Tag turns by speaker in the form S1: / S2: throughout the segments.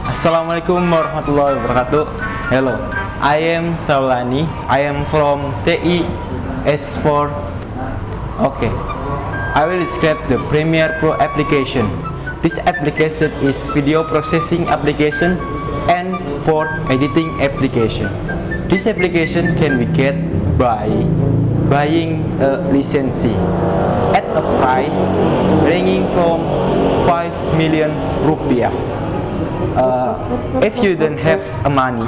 S1: Assalamualaikum warahmatullahi wabarakatuh. Hello, I am Taulani. I am from TI S4. Okay, I will describe the Premiere Pro application. This application is video processing application and for editing application. This application can be get by buying a license at a price ranging from 5 million rupiah. If you don't have money,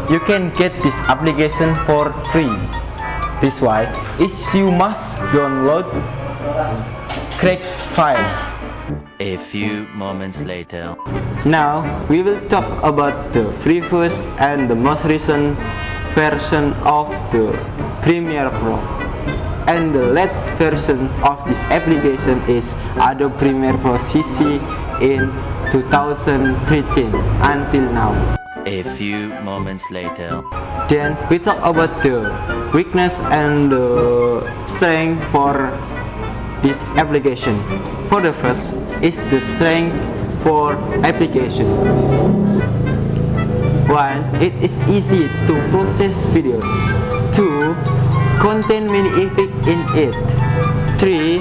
S1: you can get this application for free. This why is you must download crack file.
S2: A few moments later.
S1: Now we will talk about the previous and the most recent version of the Premiere Pro. And the latest version of this application is Adobe Premiere Pro CC in 2013 until now.
S2: A few moments later.
S1: Then we talk about the weakness and the strength for this application. For the first is the strength for application. 1. It is easy to process videos. 2. Contain many effects in it. 3.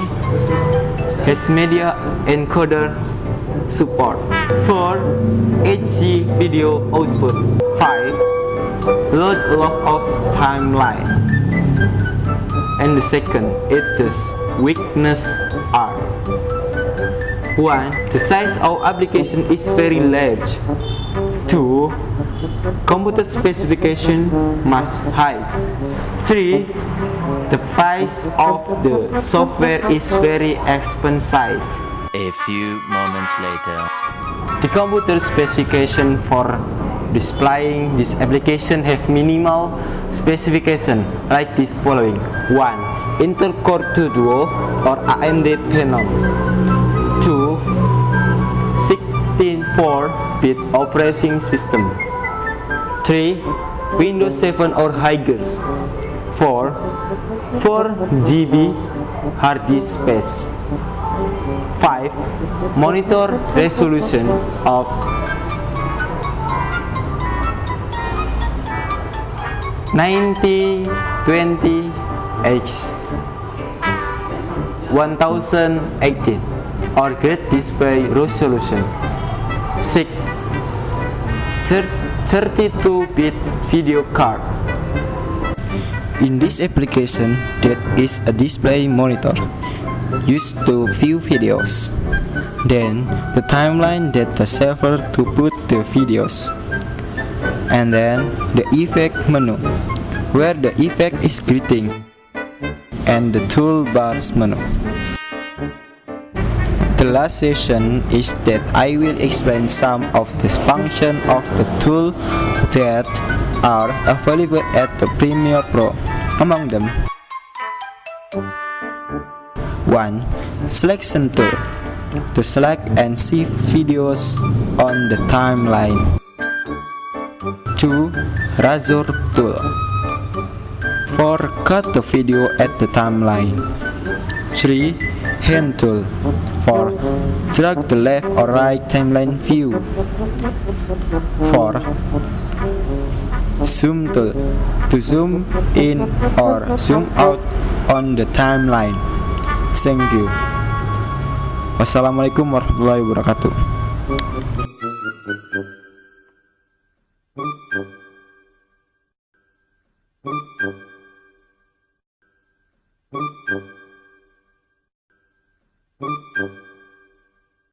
S1: Has media encoder support. 4. HD video output. 5. Load a lot of timeline. And the second, it is weakness are. 1. The size of application is very large. 2. Computer specification must high. 3. The price of the software is very expensive.
S2: A few moments later.
S1: The computer specification for displaying this application have minimal specification like this following. 1. Intel Core 2 Duo or AMD Phenom. 2. 64-bit operating system. 3. Windows 7 or higher. 4. 4 GB hard disk space. 5. Monitor resolution of 9020x 1018 or great display resolution. 6. 32-bit video card. In this application, that is a display monitor used to view videos. Then the timeline that the server to put the videos. And then the effect menu, where the effect is greeting, and the toolbars menu. The last session is that I will explain some of the functions of the tool that are available at the Premiere Pro. Among them, 1. Selection tool, to select and see videos on the timeline. 2. Razor tool, for cut the video at the timeline. 3. Hand tool, for drag the left or right timeline view. 4. Zoom tool, to zoom in or zoom out on the timeline. Thank you. Wassalamualaikum warahmatullahi wabarakatuh.